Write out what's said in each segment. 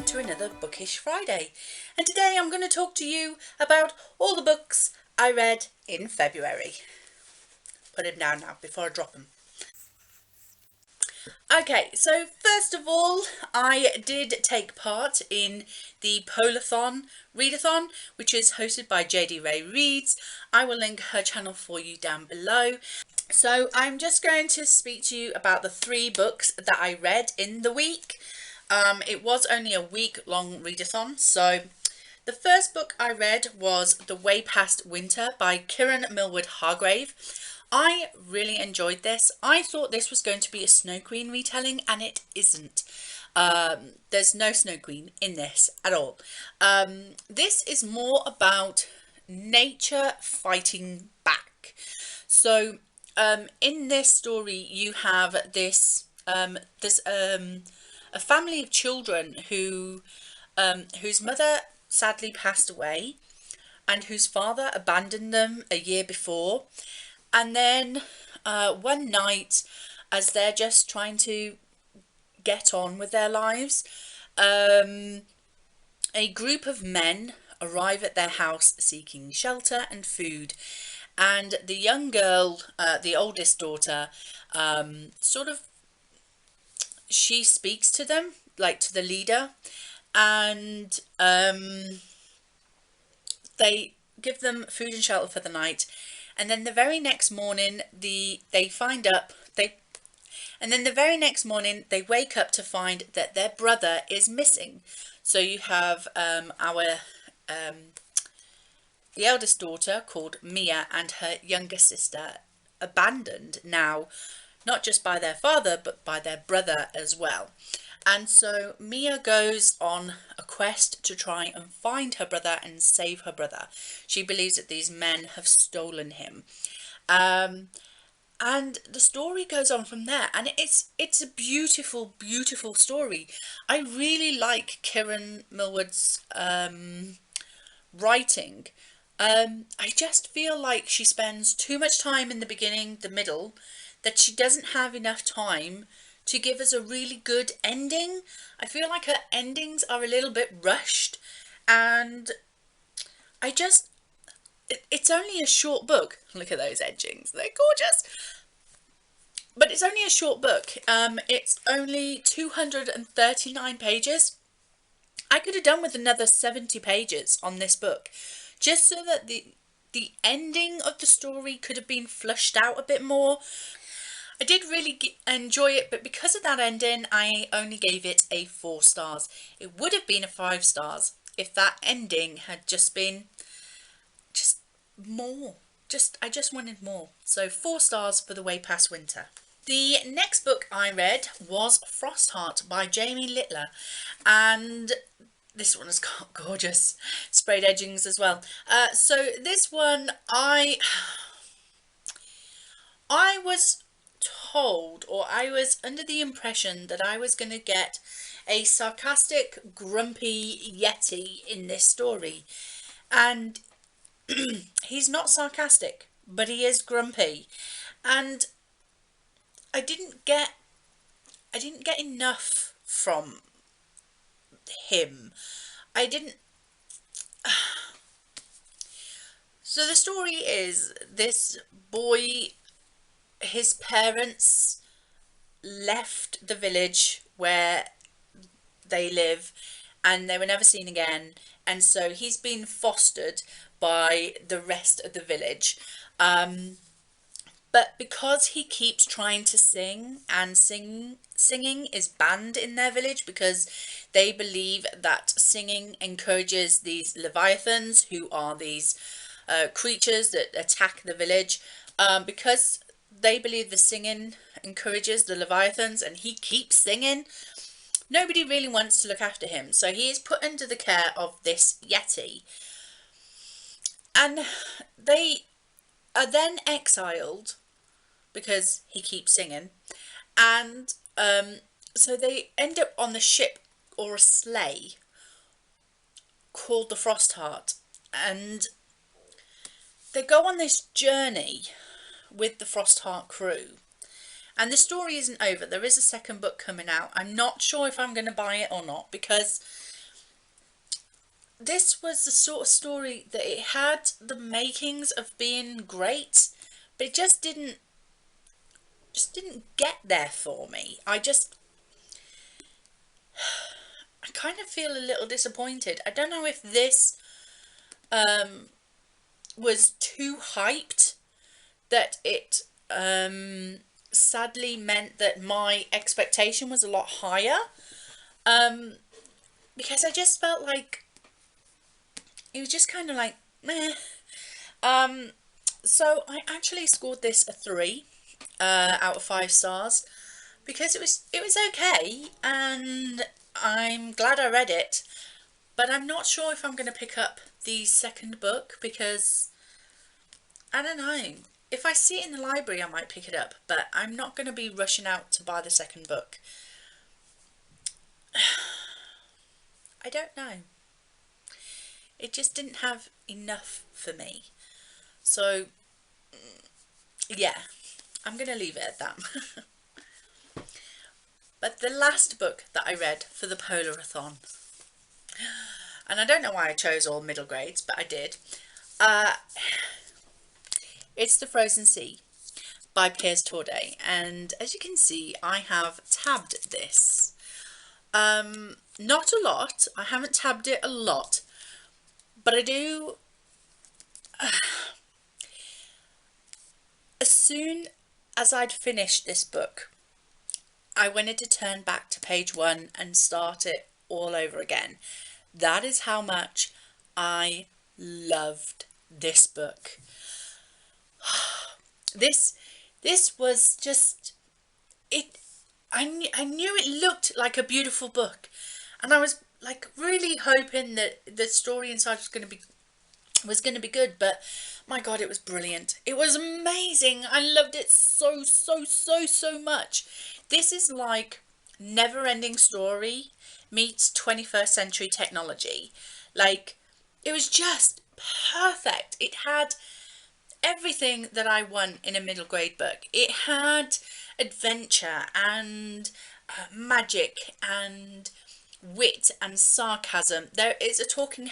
to another Bookish Friday, and today I'm going to talk to you about all the books I read in February. Put him down now before I drop him. Okay, so first of all, I did take part in the Polathon Readathon, which is hosted by Jadeyraereads. I will link her channel for you down below. So I'm just going to speak to you about the 3 books that I read in the week. It was only a week-long readathon, so the first book I read was The Way Past Winter by Kieran Millward Hargrave. I really enjoyed this. I thought this was going to be a Snow Queen retelling, and it isn't. There's no Snow Queen in this at all. This is more about nature fighting back. So in this story you have this a family of children who whose mother sadly passed away and whose father abandoned them a year before. And then one night, as they're just trying to get on with their lives, a group of men arrive at their house seeking shelter and food. And the young girl, the oldest daughter, she speaks to them, like to the leader, and they give them food and shelter for the night. And then the very next morning, they wake up to find that their brother is missing. So you have the eldest daughter, called Mia, and her younger sister, abandoned now, not just by their father, but by their brother as well. And so Mia goes on a quest to try and find her brother and save her brother. She believes that these men have stolen him. And the story goes on from there, and it's a beautiful, beautiful story. I really like Kieran Millward's writing. I just feel like she spends too much time in the beginning, the middle, that she doesn't have enough time to give us a really good ending. I feel like her endings are a little bit rushed, and it's only a short book. Look at those edgings, they're gorgeous. But it's only a short book. It's only 239 pages. I could have done with another 70 pages on this book, just so that the ending of the story could have been flushed out a bit more. I did really enjoy it, but because of that ending, I only gave it a 4 stars. It would have been a 5 stars if that ending had just been more. I just wanted more. So 4 stars for The Way Past Winter. The next book I read was Frostheart by Jamie Littler, and this one has got gorgeous sprayed edgings as well. So this one, I was told, or I was under the impression that I was going to get a sarcastic, grumpy Yeti in this story, and he's not sarcastic, but he is grumpy, and I didn't get enough from him. So the story is this boy, his parents left the village where they live and they were never seen again, and so he's been fostered by the rest of the village. But because he keeps trying to sing, and singing is banned in their village because they believe that singing encourages these leviathans, who are these creatures that attack the village. Because they believe the singing encourages the leviathans and he keeps singing, nobody really wants to look after him. So he is put under the care of this Yeti. And they are then exiled because he keeps singing, and so they end up on the ship, or a sleigh, called the Frostheart, and they go on this journey with the Frostheart crew. And the story isn't over. There is a second book coming out. I'm not sure if I'm going to buy it or not, because this was the sort of story that it had the makings of being great, but it just didn't get there for me. I kind of feel a little disappointed. I don't know if this was too hyped, that it sadly meant that my expectation was a lot higher, because I just felt like it was just kind of like meh. So I actually scored this a 3 out of 5 stars, because it was okay, and I'm glad I read it, but I'm not sure if I'm going to pick up the second book, because I don't know. If I see it in the library, I might pick it up, but I'm not going to be rushing out to buy the second book. I don't know. It just didn't have enough for me. So, yeah, I'm going to leave it at that. But the last book that I read for the Polarathon, and I don't know why I chose all middle grades, but I did. It's The Frozen Sea by Piers Torday, and as you can see, I have tabbed this. Not a lot. I haven't tabbed it a lot, but I do. As soon as I'd finished this book, I wanted to turn back to page 1 and start it all over again. That is how much I loved this book. This was just it. I knew it looked like a beautiful book, and I was like really hoping that the story inside was going to be good, but my god, it was brilliant. It was amazing. I loved it so much. This is like Never Ending Story meets 21st century technology. Like, it was just perfect. It had everything that I want in a middle grade book. It had adventure and magic and wit and sarcasm. There is a talking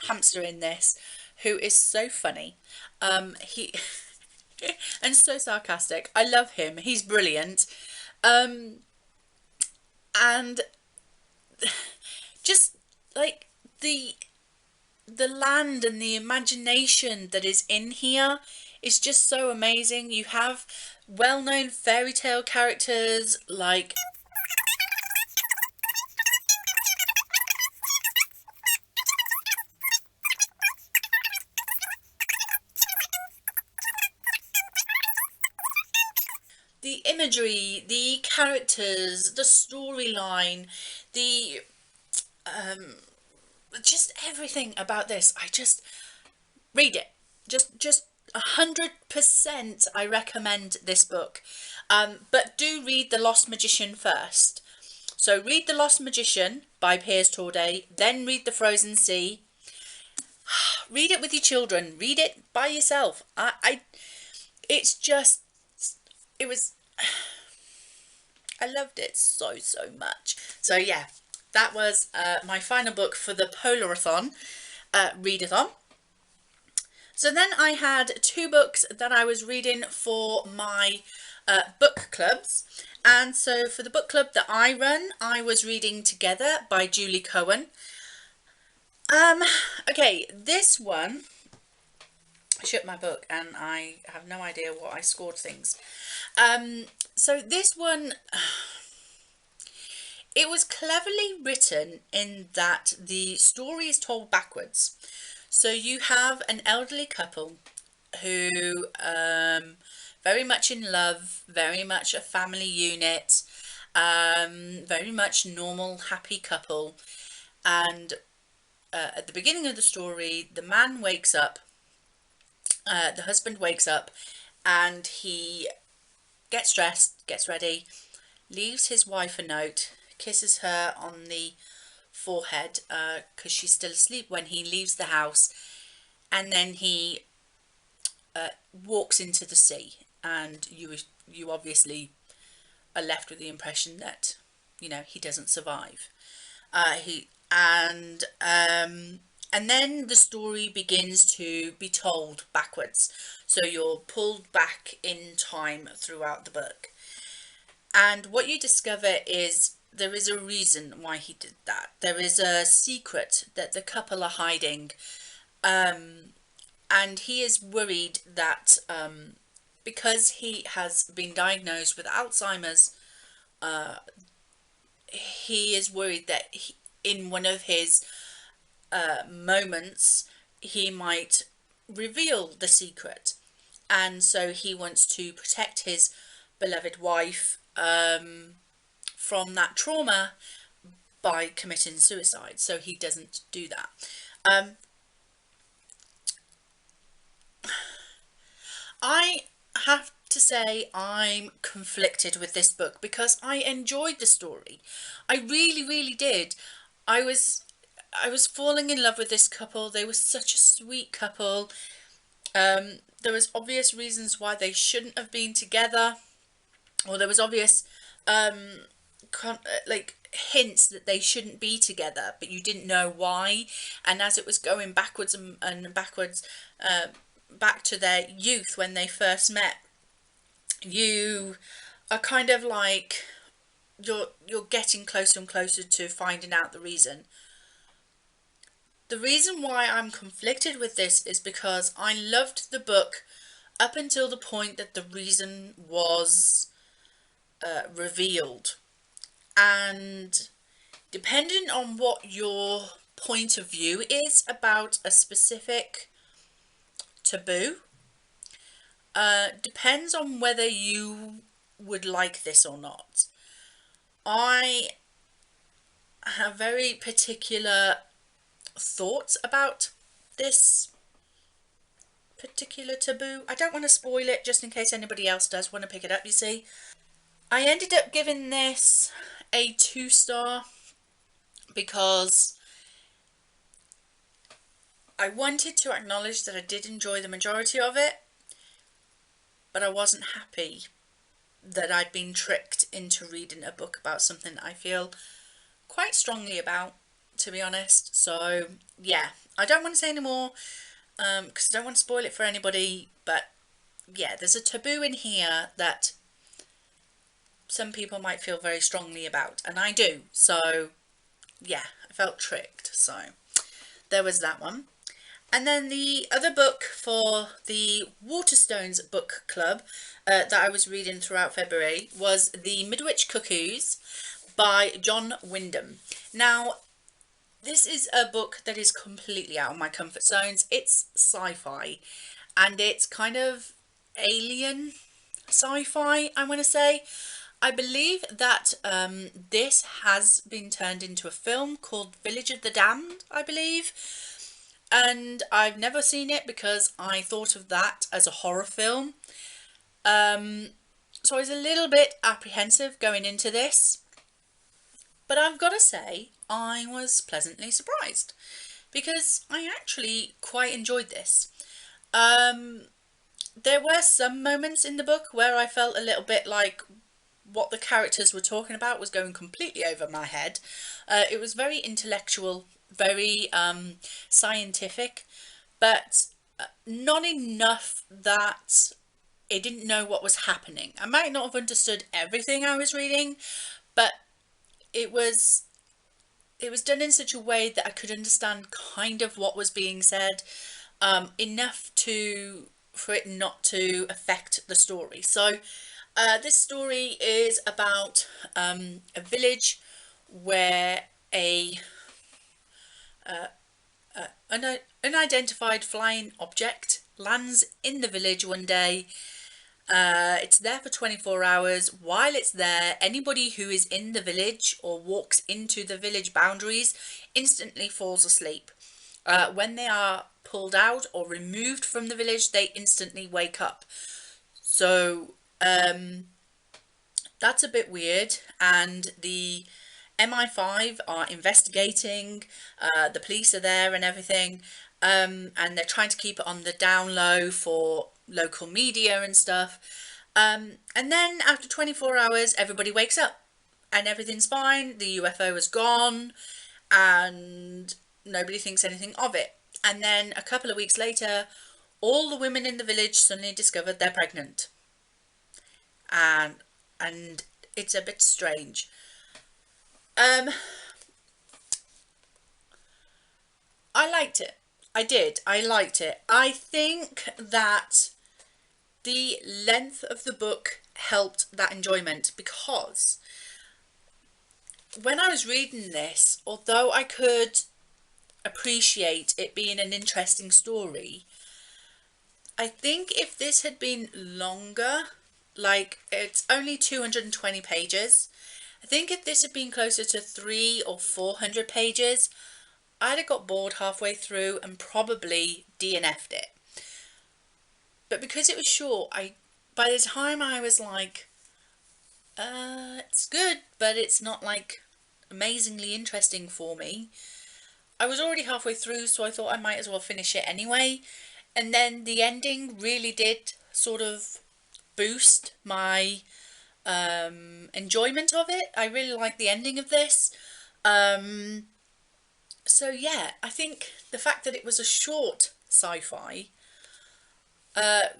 hamster in this who is so funny. He and so sarcastic. I love him. He's brilliant. And just like the land and the imagination that is in here is just so amazing. You have well-known fairy tale characters like the imagery, the characters, the storyline, the just everything about this. I just read it. Just 100% I recommend this book. But do read The Lost Magician first. So read The Lost Magician by Piers Torday, then read The Frozen Sea. Read it with your children. Read it by yourself. It's just, it was, I loved it so much. So yeah, that was my final book for the Polarathon readathon. So then I had 2 books that I was reading for my book clubs. And so for the book club that I run, I was reading Together by Julie Cohen. Okay, this one, I shut my book and I have no idea what I scored things. So this one, it was cleverly written in that the story is told backwards. So you have an elderly couple who very much in love, very much a family unit, very much normal, happy couple. And at the beginning of the story, the man wakes up, the husband wakes up, and he gets dressed, gets ready, leaves his wife a note, kisses her on the forehead because she's still asleep when he leaves the house, and then he walks into the sea, and you obviously are left with the impression that, you know, he doesn't survive. And then the story begins to be told backwards. So you're pulled back in time throughout the book. And what you discover is there is a reason why he did that. There is a secret that the couple are hiding. And he is worried that because he has been diagnosed with Alzheimer's, he is worried that in one of his moments, he might reveal the secret. And so he wants to protect his beloved wife from that trauma by committing suicide. So he doesn't do that. I have to say I'm conflicted with this book because I enjoyed the story. I really, really did. I was falling in love with this couple. They were such a sweet couple. There was obvious reasons why they shouldn't have been together, or there was obvious like hints that they shouldn't be together, but you didn't know why. And as it was going backwards and backwards, back to their youth when they first met, you are kind of like you're getting closer and closer to finding out the reason. The reason why I'm conflicted with this is because I loved the book up until the point that the reason was revealed. And depending on what your point of view is about a specific taboo, depends on whether you would like this or not. I have very particular thoughts about this particular taboo. I don't want to spoil it just in case anybody else does want to pick it up, you see. I ended up giving this a 2-star because I wanted to acknowledge that I did enjoy the majority of it, but I wasn't happy that I'd been tricked into reading a book about something I feel quite strongly about, to be honest. So yeah, I don't want to say any more because I don't want to spoil it for anybody, but yeah, there's a taboo in here that some people might feel very strongly about, and I do. So yeah, I felt tricked. So there was that one. And then the other book for the Waterstones book club that I was reading throughout February was the Midwich Cuckoos by John Wyndham. Now, this is a book that is completely out of my comfort zones. It's sci-fi, and it's kind of alien sci-fi, I want to say. I believe that this has been turned into a film called Village of the Damned, I believe. And I've never seen it because I thought of that as a horror film. So I was a little bit apprehensive going into this. But I've got to say, I was pleasantly surprised because I actually quite enjoyed this. There were some moments in the book where I felt a little bit like what the characters were talking about was going completely over my head. It was very intellectual, very scientific, but not enough that it didn't know what was happening. I might not have understood everything I was reading, but it was done in such a way that I could understand kind of what was being said, enough for it not to affect the story. So this story is about a village where an unidentified flying object lands in the village one day. It's there for 24 hours. While it's there, anybody who is in the village or walks into the village boundaries instantly falls asleep. When they are pulled out or removed from the village, they instantly wake up. So that's a bit weird, and the MI5 are investigating, the police are there and everything, and they're trying to keep it on the down low for local media and stuff. And then after 24 hours, everybody wakes up and everything's fine. The UFO is gone, and nobody thinks anything of it. And then a couple of weeks later, all the women in the village suddenly discovered they're pregnant. And it's a bit strange. I liked it. I did. I liked it. I think that the length of the book helped that enjoyment, because when I was reading this, although I could appreciate it being an interesting story, I think if this had been longer, like it's only 220 pages, I think if this had been closer to 300 or 400 pages, I'd have got bored halfway through and probably DNF'd it. But because it was short, by the time I was like, it's good, but it's not like amazingly interesting for me, I was already halfway through, so I thought I might as well finish it anyway. And then the ending really did sort of boost my enjoyment of it. I really like the ending of this. So yeah, I think the fact that it was a short sci-fi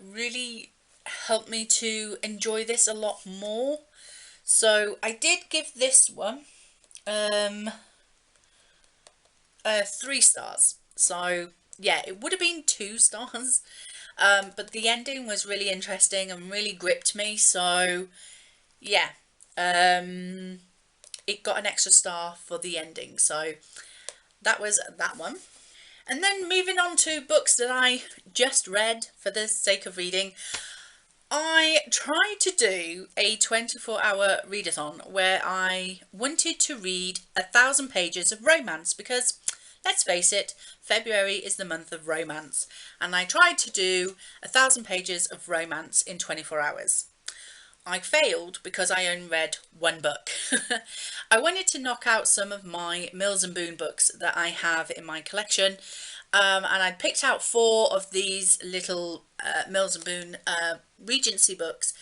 really helped me to enjoy this a lot more. So I did give this one 3 stars. So yeah, it would have been 2 stars, but the ending was really interesting and really gripped me. So yeah, it got an extra star for the ending. So that was that one. And then moving on to books that I just read for the sake of reading. I tried to do a 24-hour readathon where I wanted to read 1,000 pages of romance, because let's face it, February is the month of romance, and I tried to do 1,000 pages of romance in 24 hours. I failed because I only read 1 book. I wanted to knock out some of my Mills and Boon books that I have in my collection, and I picked out 4 of these little Mills and Boon Regency books,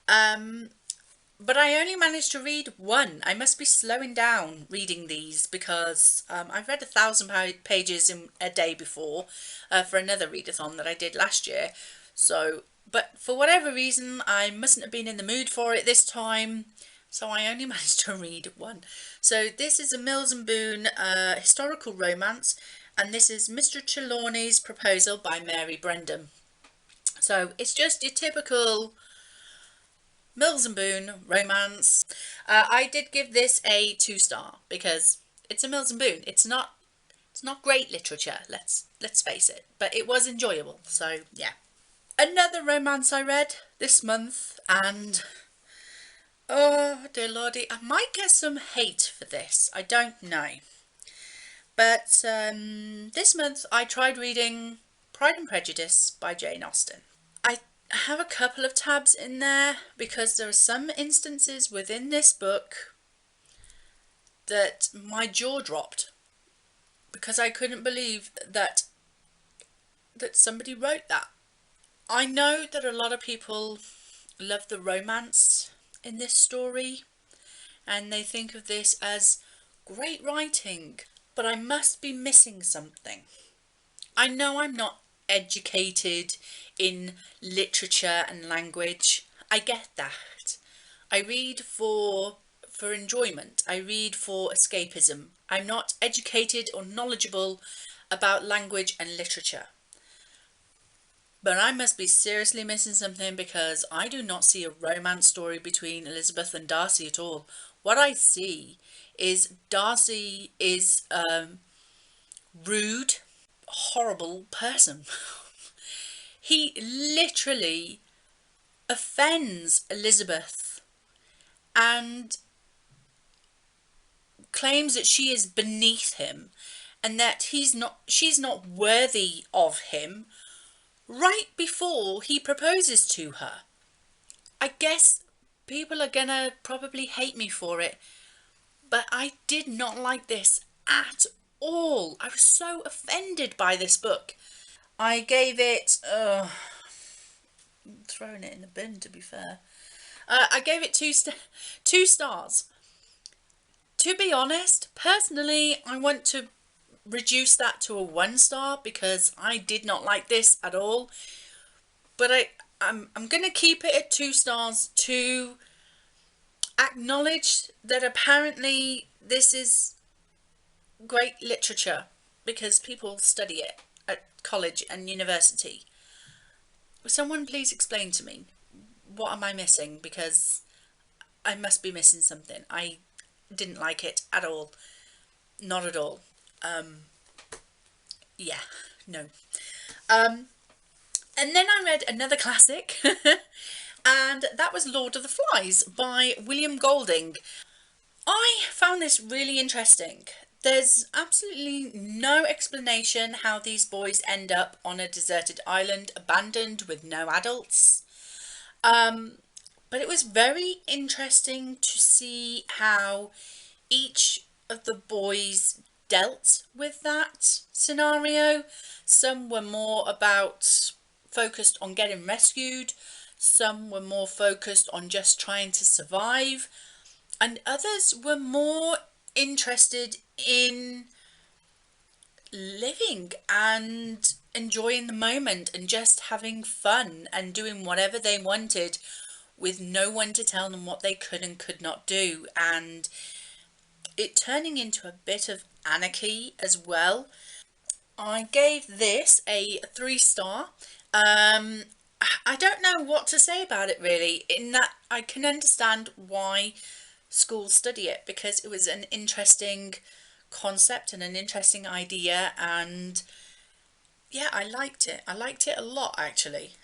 but I only managed to read 1. I must be slowing down reading these, because I've read 1,000 pages in a day before for another readathon that I did last year. So, but for whatever reason, I mustn't have been in the mood for it this time, so I only managed to read 1. So this is a Mills and Boon historical romance, and this is Mr. Trelawney's Proposal by Mary Brendam. So it's just your typical Mills and Boon romance. I did give this a 2 star because it's a Mills and Boon. It's not great literature, let's face it, but it was enjoyable. So yeah. Another romance I read this month, and oh dear lordy, I might get some hate for this, I don't know. But this month I tried reading Pride and Prejudice by Jane Austen. I have a couple of tabs in there because there are some instances within this book that my jaw dropped, because I couldn't believe that somebody wrote that. I know that a lot of people love the romance in this story and they think of this as great writing, but I must be missing something. I know I'm not educated in literature and language. I get that. I read for enjoyment. I read for escapism. I'm not educated or knowledgeable about language and literature. But I must be seriously missing something, because I do not see a romance story between Elizabeth and Darcy at all. What I see is Darcy is a rude, horrible person. He literally offends Elizabeth and claims that she is beneath him and that she's not worthy of him right before he proposes to her. I guess people are gonna probably hate me for it, but I did not like this at all. I was so offended by this book. I gave it throwing it in the bin, to be fair. I gave it 2 stars. To be honest, personally, I want to reduce that to a 1 star because I did not like this at all. But I'm going to keep it at 2 stars to acknowledge that apparently this is great literature because people study it at college and university. Will someone please explain to me, what am I missing? Because I must be missing something. I didn't like it at all. Not at all. Yeah, no. And then I read another classic, and that was Lord of the Flies by William Golding. I found this really interesting. There's absolutely no explanation how these boys end up on a deserted island, abandoned with no adults. But it was very interesting to see how each of the boys dealt with that scenario. Some were more focused on getting rescued. Some were more focused on just trying to survive. And others were more interested in living and enjoying the moment and just having fun and doing whatever they wanted with no one to tell them what they could and could not do, and it turning into a bit of anarchy as well. I gave this a 3-star. I don't know what to say about it really, in that I can understand why schools study it, because it was an interesting concept and an interesting idea, and yeah, I liked it a lot actually.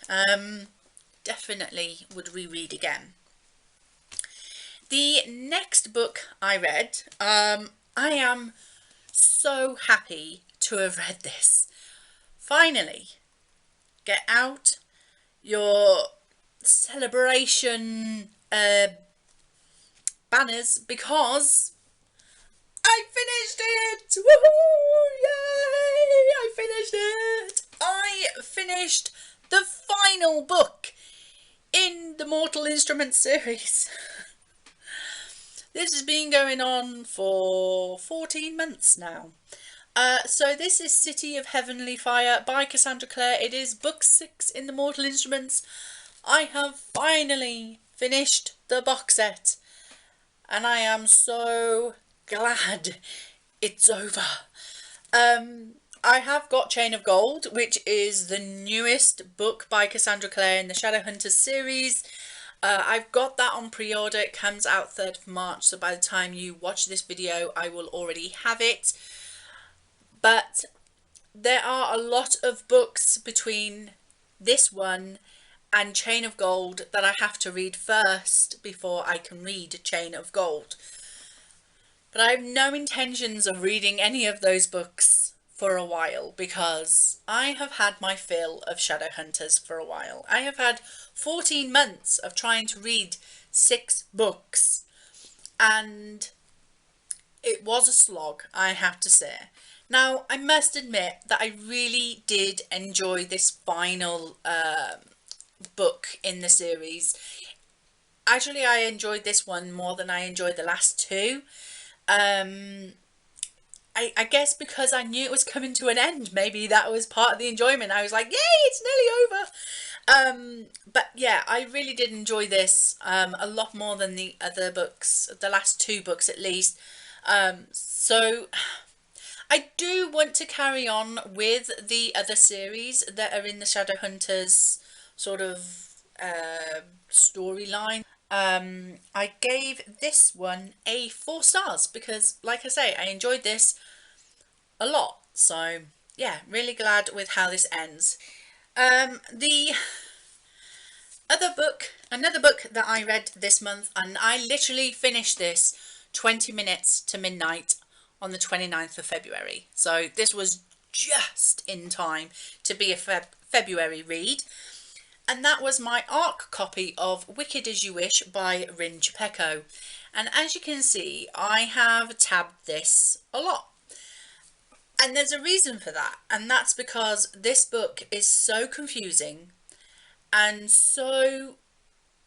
Definitely would reread again. The next book I read, I am so happy to have read this. Finally, get out your celebration banners, because I finished it! Woohoo! Yay! I finished it! I finished the final book in the Mortal Instruments series. This has been going on for 14 months now. So this is City of Heavenly Fire by Cassandra Clare. It is book 6 in the Mortal Instruments. I have finally finished the box set, and I am so glad it's over. I have got Chain of Gold, which is the newest book by Cassandra Clare in the Shadowhunters series. I've got that on pre-order. It comes out 3rd of March, so by the time you watch this video I will already have it. But there are a lot of books between this one and Chain of Gold that I have to read first before I can read Chain of Gold. But I have no intentions of reading any of those books for a while, because I have had my fill of Shadowhunters for a while. I have had 14 months of trying to read 6 books, and it was a slog, I have to say. Now, I must admit that I really did enjoy this final book in the series. Actually, I enjoyed this one more than I enjoyed the last 2. I guess because I knew it was coming to an end, maybe that was part of the enjoyment. I was like, yay, it's nearly over. But yeah, I really did enjoy this a lot more than the other books, the last 2 books at least. So I do want to carry on with the other series that are in the Shadowhunters sort of storyline. I gave this one a 4 stars because, like I say, I enjoyed this a lot. So yeah, really glad with how this ends. The other book, another book that I read this month, and I literally finished this 20 minutes to midnight on the 29th of February. So this was just in time to be a February read. And that was my ARC copy of Wicked As You Wish by Rin Chupeco. And as you can see, I have tabbed this a lot. And there's a reason for that. And that's because this book is so confusing and so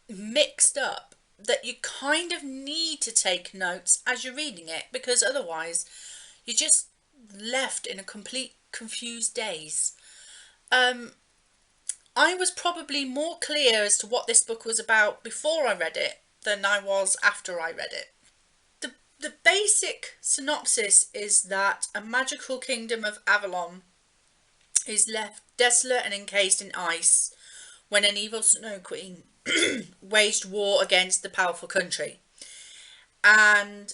mixed up that you kind of need to take notes as you're reading it, because otherwise you just left in a complete confused daze. I was probably more clear as to what this book was about before I read it than I was after I read it. The basic synopsis is that a magical kingdom of Avalon is left desolate and encased in ice when an evil Snow Queen waged war against the powerful country. And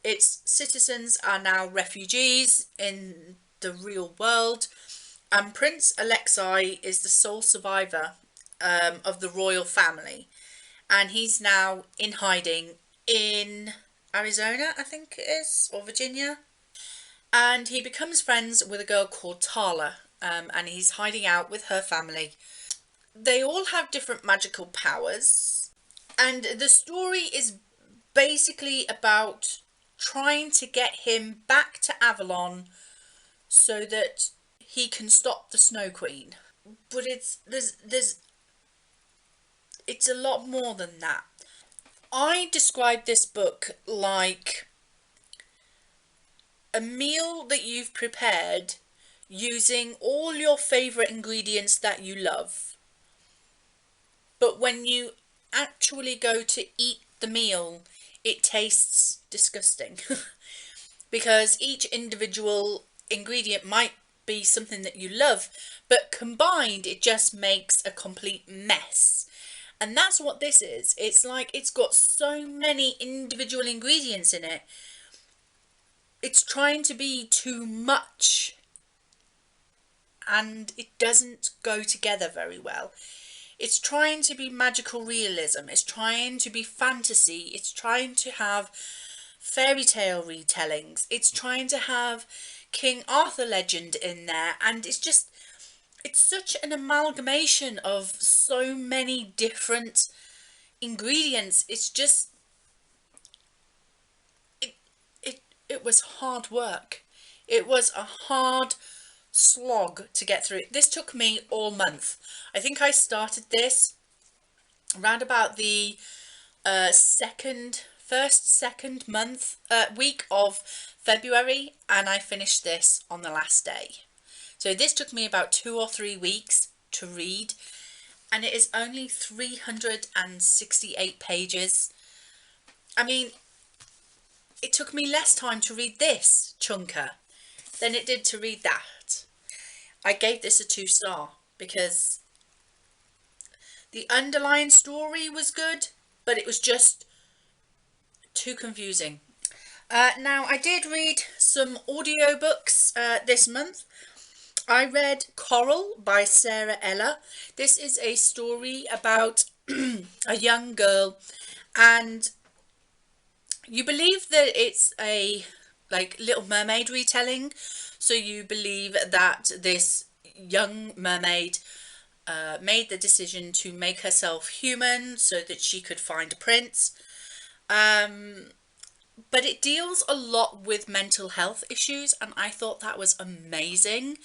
its citizens are now refugees in the real world. And Prince Alexei is the sole survivor of the royal family. And he's now in hiding in Arizona, I think it is, or Virginia. And he becomes friends with a girl called Tala, and he's hiding out with her family. They all have different magical powers, and the story is basically about trying to get him back to Avalon so that he can stop the Snow Queen. But it's a lot more than that. I describe this book like a meal that you've prepared using all your favourite ingredients that you love. But when you actually go to eat the meal, it tastes disgusting. Because each individual ingredient might be something that you love, but combined it just makes a complete mess. And that's what this is. It's like it's got so many individual ingredients in it. It's trying to be too much, and it doesn't go together very well. It's trying to be magical realism. It's trying to be fantasy. It's trying to have fairy tale retellings. It's trying to have King Arthur legend in there, and it's such an amalgamation of so many different ingredients. It was hard work. It was a hard slog to get through. This took me all month. I think I started this around about the second week of February, and I finished this on the last day. So this took me about 2 or 3 weeks to read, and it is only 368 pages. I mean, it took me less time to read this chunker than it did to read that. I gave this a 2-star because the underlying story was good, but it was just too confusing. Now, I did read some audiobooks this month. I read Coral by Sarah Eller. This is a story about a young girl, and you believe that it's a Little Mermaid retelling. So you believe that this young mermaid made the decision to make herself human so that she could find a prince. But it deals a lot with mental health issues, and I thought that was amazing.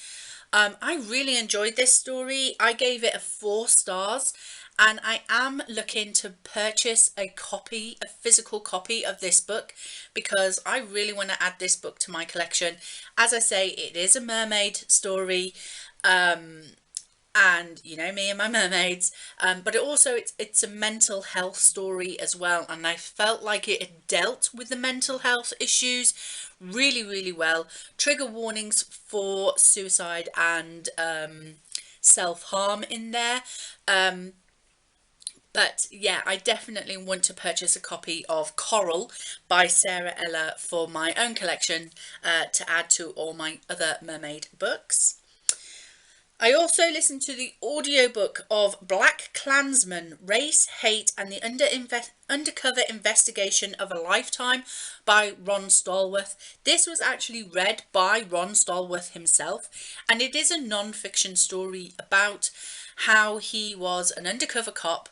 I really enjoyed this story. I gave it a 4 stars, and I am looking to purchase a physical copy of this book, because I really want to add this book to my collection. As I say, it is a mermaid story, and you know me and my mermaids, but it's a mental health story as well, and I felt like it dealt with the mental health issues really, really well. Trigger warnings for suicide and self-harm in there, but yeah, I definitely want to purchase a copy of Coral by Sarah Eller for my own collection, to add to all my other mermaid books. I also listened to the audiobook of Black Klansman, Race, Hate and the Undercover Investigation of a Lifetime by Ron Stallworth. This was actually read by Ron Stallworth himself, and it is a non-fiction story about how he was an undercover cop,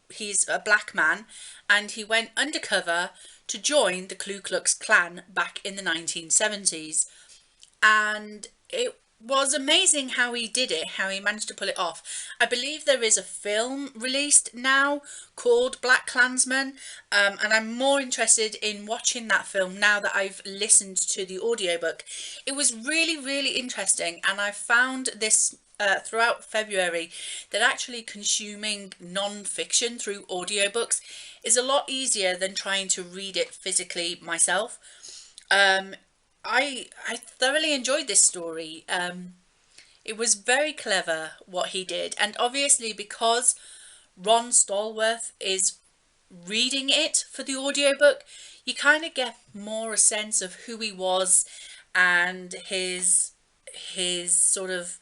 he's a black man, and he went undercover to join the Ku Klux Klan back in the 1970s. And was amazing how he did it, how he managed to pull it off. I believe there is a film released now called Black Klansman, and I'm more interested in watching that film now that I've listened to the audiobook. It was really, really interesting, and I found this throughout February that actually consuming non-fiction through audiobooks is a lot easier than trying to read it physically myself. I thoroughly enjoyed this story. It was very clever what he did, and obviously because Ron Stallworth is reading it for the audiobook, you kind of get more a sense of who he was and his sort of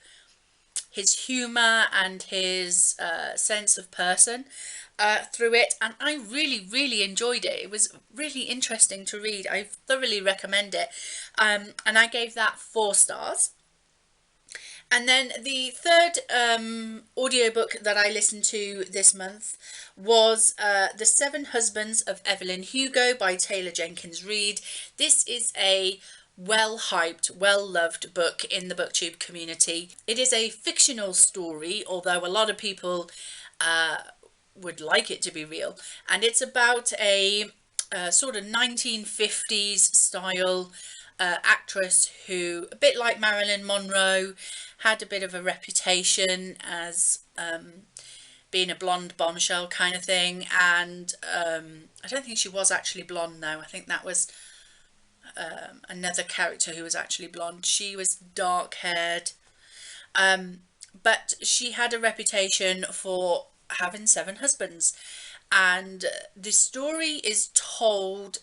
his humor and his sense of person through it, and I really, really enjoyed it. It was really interesting to read. I thoroughly recommend it, and I gave that 4 stars. And then the third audiobook that I listened to this month was The Seven Husbands of Evelyn Hugo by Taylor Jenkins Reid. This is a well-hyped, well-loved book in the booktube community. It is a fictional story, although a lot of people would like it to be real, and it's about a sort of 1950s style actress who, a bit like Marilyn Monroe, had a bit of a reputation as being a blonde bombshell kind of thing, and I don't think she was actually blonde though. I think that was another character who was actually blonde. She was dark haired, but she had a reputation for having 7 husbands, and the story is told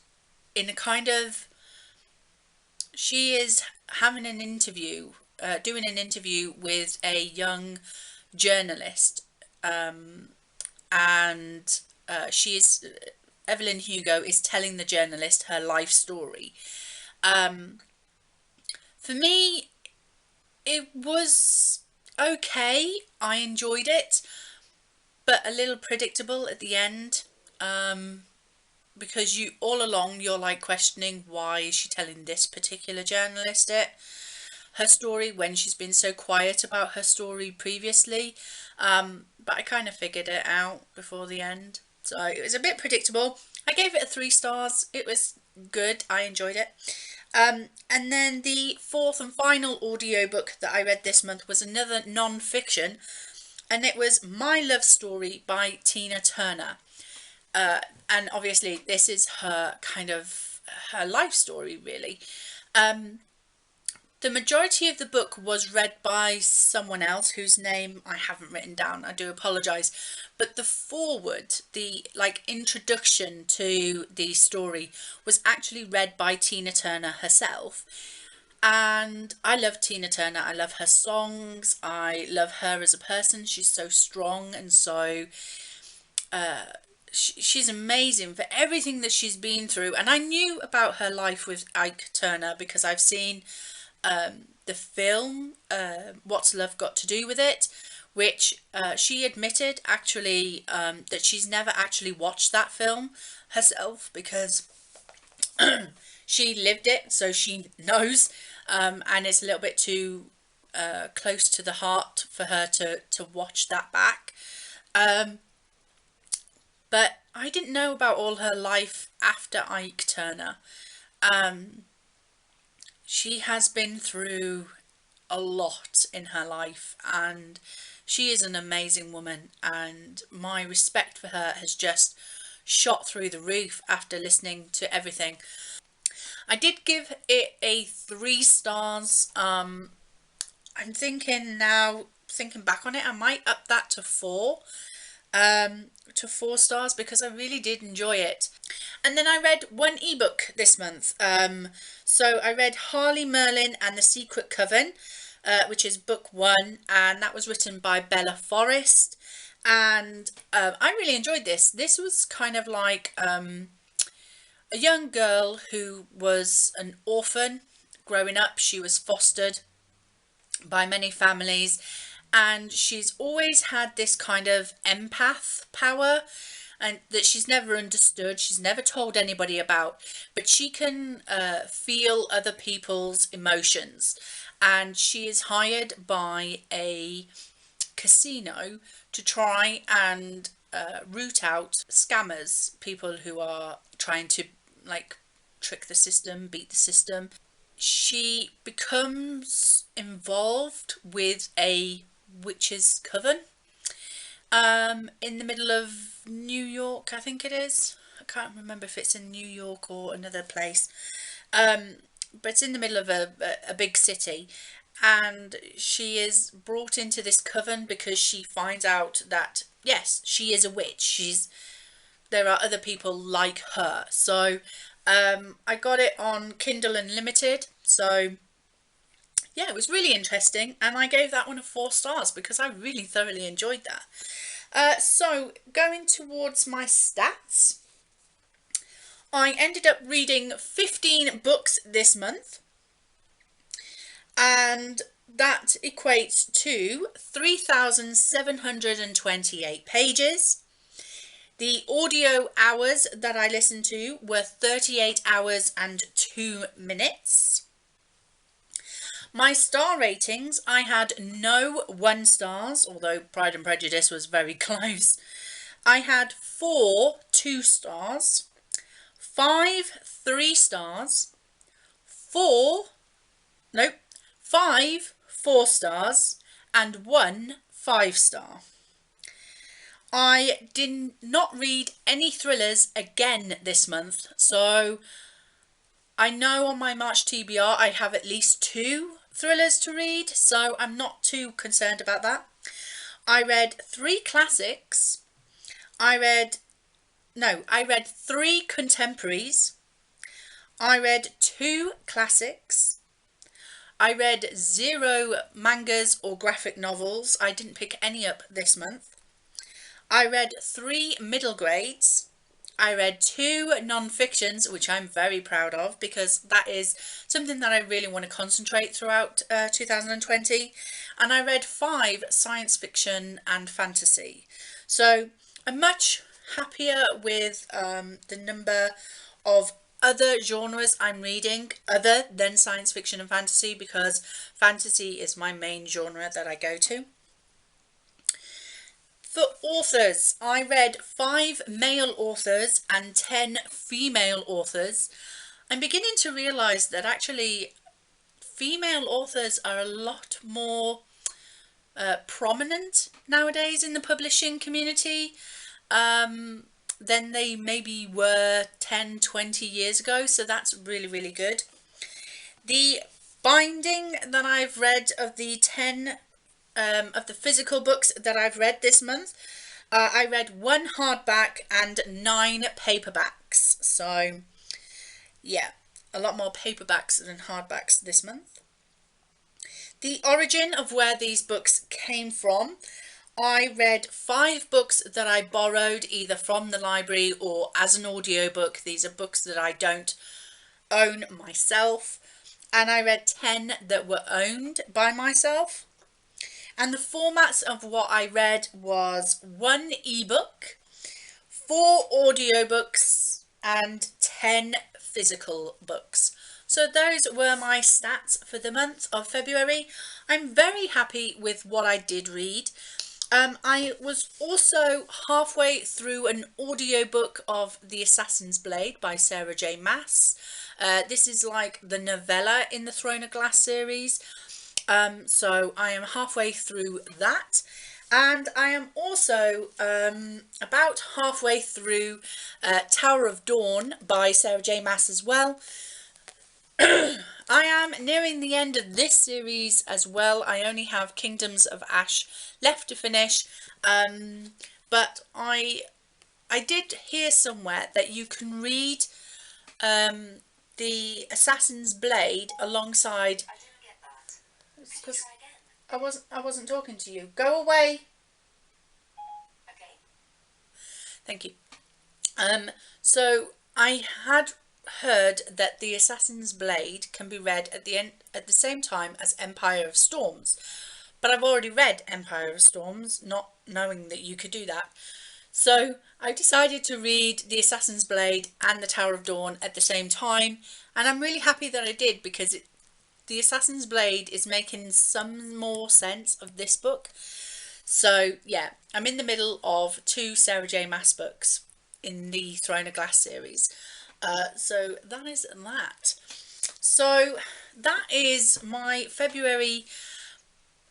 in a kind of, she is having an interview, doing an interview with a young journalist, and Evelyn Hugo is telling the journalist her life story. For me, it was okay. I enjoyed it, but a little predictable at the end, because you all along you're like questioning, why is she telling this particular journalist her story when she's been so quiet about her story previously. But I kind of figured it out before the end, so it was a bit predictable. I gave it a 3 stars. It was good. I enjoyed it. And then the 4th and final audiobook that I read this month was another non-fiction, and it was My Love Story by Tina Turner. And obviously this is her kind of her life story, really. The majority of the book was read by someone else whose name I haven't written down. I do apologise. But the foreword, the introduction to the story, was actually read by Tina Turner herself. And I love Tina Turner. I love her songs. I love her as a person. She's so strong, and so she's amazing for everything that she's been through. And I knew about her life with Ike Turner because I've seen the film What's Love Got to Do with It, which she admitted actually that she's never actually watched that film herself because she lived it, so she knows, and it's a little bit too close to the heart for her to watch that back. But I didn't know about all her life after Ike Turner. She has been through a lot in her life, and she is an amazing woman, and my respect for her has just shot through the roof after listening to everything. I did give it a 3 stars. I'm thinking now, thinking back on it, I might up that to 4. To 4 stars, because I really did enjoy it. And then I read one ebook this month. So I read Harley Merlin and the Secret Coven, which is book 1, and that was written by Bella Forrest. And I really enjoyed this. This was kind of like a young girl who was an orphan growing up. She was fostered by many families, and she's always had this kind of empath power, and that she's never understood, she's never told anybody about, but she can feel other people's emotions. and she is hired by a casino to try and root out scammers, people who are trying to like trick the system, beat the system. She becomes involved with a witches' coven in the middle of New York, I think it is. I can't remember if it's in New York or another place, but it's in the middle of a big city, and she is brought into this coven because she finds out that yes, she is a witch. There are other people like her. So I got it on Kindle Unlimited, so yeah, it was really interesting, and I gave that one a 4 stars because I really thoroughly enjoyed that. So going towards my stats, I ended up reading 15 books this month, and that equates to 3,728 pages. The audio hours that I listened to were 38 hours and 2 minutes. My star ratings, I had no 1 stars, although Pride and Prejudice was very close. I had 4 2 stars, 5 3 stars, 5 4 stars, and 1 5 star. I did not read any thrillers again this month, so I know on my March TBR I have at least 2 thrillers to read, so I'm not too concerned about that. I read 3 classics. I read 3 contemporaries. I read 2 classics. I read 0 mangas or graphic novels. I didn't pick any up this month. I read 3 middle grades. I read 2 non-fictions, which I'm very proud of because that is something that I really want to concentrate throughout 2020. And I read 5 science fiction and fantasy. So I'm much happier with the number of other genres I'm reading other than science fiction and fantasy, because fantasy is my main genre that I go to. For authors, I read 5 male authors and 10 female authors. I'm beginning to realise that actually female authors are a lot more prominent nowadays in the publishing community than they maybe were 10-20 years ago, so that's really, really good. The binding that I've read of the 10 of the physical books that I've read this month, I read 1 hardback and 9 paperbacks. So yeah, a lot more paperbacks than hardbacks this month. The origin of where these books came from, I read 5 books that I borrowed either from the library or as an audiobook. These are books that I don't own myself, and I read 10 that were owned by myself. And the formats of what I read was 1 ebook, 4 audiobooks, and 10 physical books. So those were my stats for the month of February. I'm very happy with what I did read. I was also halfway through an audiobook of The Assassin's Blade by Sarah J. Maas. This is like the novella in the Throne of Glass series. So I am halfway through that, and I am also about halfway through Tower of Dawn by Sarah J. Maas as well. I am nearing the end of this series as well. I only have Kingdoms of Ash left to finish, but I did hear somewhere that you can read The Assassin's Blade alongside. Because I wasn't talking to you. Go away. Okay. Thank you. So I had heard that The Assassin's Blade can be read at the same time as Empire of Storms, but I've already read Empire of Storms, not knowing that you could do that. So I decided to read The Assassin's Blade and the Tower of Dawn at the same time, and I'm really happy that I did, because the Assassin's Blade is making some more sense of this book. So yeah, I'm in the middle of 2 Sarah J Maas books in the Throne of Glass series. So that is that. So that is my February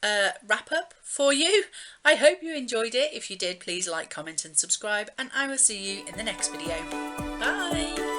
wrap up for you. I hope you enjoyed it. If you did, please like, comment and subscribe, and I will see you in the next video. Bye!